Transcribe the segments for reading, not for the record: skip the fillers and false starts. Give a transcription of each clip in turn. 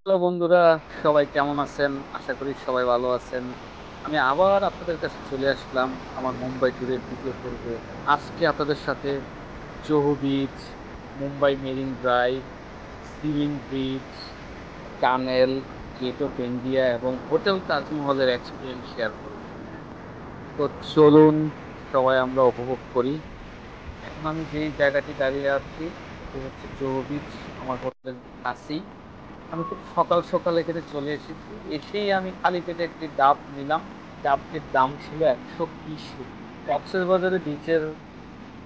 Hello বন্ধুরা, সবাই কেমন আছেন? আশা করি সবাই ভালো আছেন। আমি আবার আপনাদের কাছে চলে আসলাম আমার মুম্বাই ট্যুরের ২য় পর্বে। আজকে আপনাদের সাথে Juhu beach, Mumbai Marine Drive, sea link bridge, tunnel, Gate of India এবং হোটেল তাজমহলের এক্সপেরিয়েন্স শেয়ার করব। তো চলুন সবাই আমরা উপভোগ করি। এখন আমি যেই জায়গাটি দাঁড়িয়ে আছি সেটি হচ্ছে জুহু বিচ, আমার হোটেলের কাছেই। আমি খুব সকাল সকাল এখানে চলে এসেছি। এসেই আমি খালি পেটে একটি ডাব নিলাম। ডাবটির দাম ছিল ১২০ রুপি। কক্সবাজারে বিচের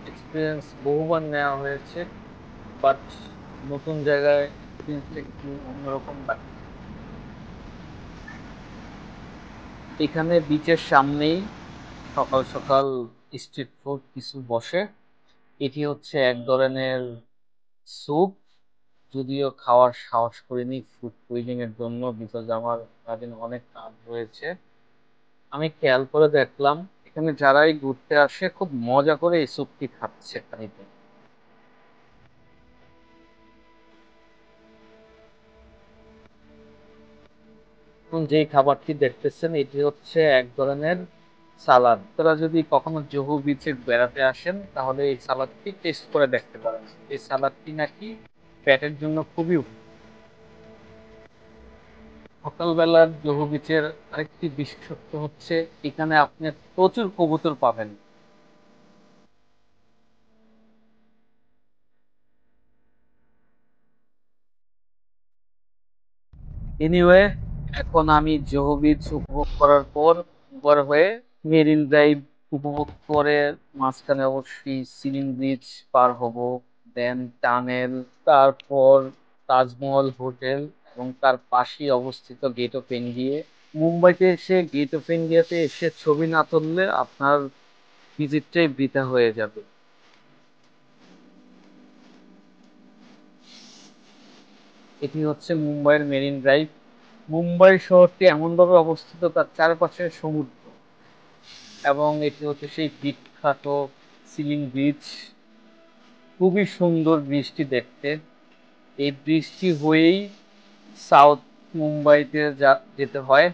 এক্সপিরিয়েন্স বহুবার নেওয়া হয়েছে, বাট নতুন জায়গায় এক্সপিরিয়েন্সটা একটু অন্যরকম লাগে। এখানে বিচের সামনেই সকাল সকাল স্ট্রিট ফুড কিছু বসে। এটি হচ্ছে এক ধরনের স্যুপ, যদিও খাওয়ার সাহস করিনি ফুড পয়জনিং এর জন্য, বিকজ আমার সারাদিন অনেক কাজ রয়েছে। আমি খেয়াল করে দেখলাম এখানে যারাই ঘুরতে আসে খুব মজা করে এই স্যুপটি খাচ্ছে পানিতে। এখন যেই খাবারটি দেখতেছেন এটি হচ্ছে এক ধরনের সালাদ। আপনারা যদি কখনো জুহু বিচে বেড়াতে আসেন তাহলে এই সালাদটি টেস্ট করে দেখতে পারেন। এই সালাদটি নাকি পেটের জন্য খুবই সকালবেলার জুহু বিচের আরেকটি বিশেষত্ব হচ্ছে এখানে আপনি প্রচুর কবুতর পাবেন। এনিওয়ে, এখন আমি জুহু বিচ উপভোগ করার পর উপর হয়ে মেরিন ড্রাইভ উপভোগ করে মাঝখানে অবশ্যই সিলিং ব্রিজ পার হব, দেন টানেল, তারপর তাজমহল হোটেল এবং তার পাশেই অবস্থিত গেট অফ ইন্ডিয়া। মুম্বাইতে এসে গেট অফ ইন্ডিয়াতে এসে ছবি না তুললে আপনার ভিজিটটাই বৃথা হয়ে যাবে। এটি হচ্ছে মুম্বাইয়ের মেরিন ড্রাইভ। মুম্বাই শহরটি এমনভাবে অবস্থিত তার চারপাশে সমুদ্র, এবং এটি হচ্ছে সেই বিখ্যাত সিলিং ব্রিজ। খুবই সুন্দর ব্রিজটি দেখতে। এই ব্রিজটি হয়েই সাউথ মুম্বাইতে যেতে হয়।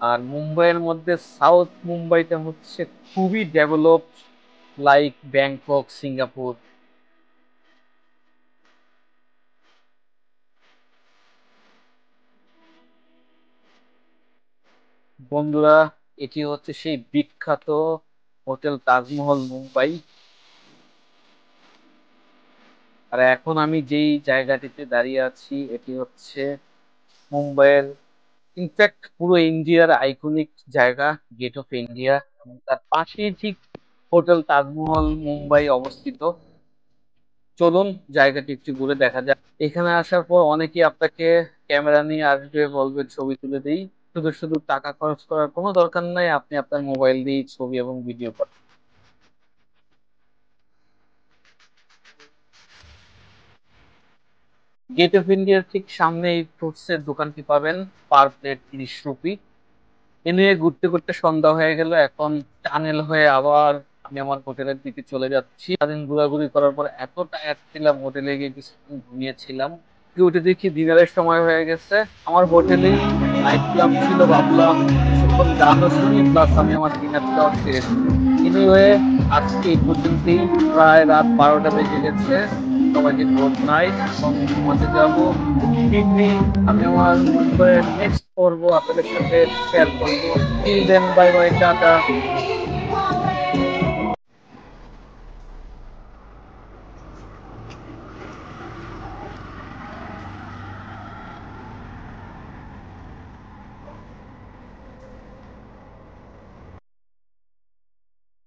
আর মুম্বাইয়ের মধ্যে সাউথ মুম্বাইটা হচ্ছে খুবই ডেভেলপড, লাইক ব্যাংকক, সিঙ্গাপুর। বন্ধুরা, এটি হচ্ছে সেই বিখ্যাত হোটেল তাজমহল মুম্বাই। আর এখন আমি যেই জায়গাটিতে দাঁড়িয়ে আছি এটি হচ্ছে মুম্বাইয়ের, ইনফ্যাক্ট পুরো ইন্ডিয়ার আইকনিক জায়গা, গেট অফ ইন্ডিয়া, এবং তার পাশেই ঠিক হোটেল তাজমহল মুম্বাই অবস্থিত। চলুন জায়গাটি একটু ঘুরে দেখা যাক। এখানে আসার পর অনেকেই আপনাকে ক্যামেরা নিয়ে আসবে, বলবে ছবি তুলে দিই। শুধু শুধু টাকা খরচ করার কোনো দরকার নাই, আপনি আপনার মোবাইল দিয়ে ছবি এবং ভিডিও করেন। গেট অফ ইন্ডিয়ার ঠিক সামনে এই ফ্রুটসের দোকানটি পাবেন, পার প্লেট ৩০ রুপি। এ নিয়ে ঘুরতে ঘুরতে সন্ধ্যা হয়ে গেল, এখন টানেল হয়ে আবার আমি আমার হোটেলের দিকে চলে যাচ্ছি। সারাদিন ঘোরাঘুরি করার পর এত টায়ার্ড ছিলাম, হোটেলে গিয়ে কিছুক্ষণ ঘুমিয়েছিলাম। উঠে দেখি ডিনারের সময় হয়ে গেছে। আমার হোটেলেই নাইট ক্লাব ছিল, ভাবলাম কিছুক্ষণ গানও শুনি, প্লাস আমি আমার ডিনারটাও সেরে নিই। এনিওয়ে, আজকে এই পর্যন্তই। প্রায় রাত ১২টা বেজে গেছে। সবাইকে গুড নাইট, এখন ঘুমাতে যাবো। ইভিনিং আমি আমার মুম্বাইয়ের নেক্সট পর্ব আপনাদের সাথে শেয়ার করবো। Till then, bye bye, tata.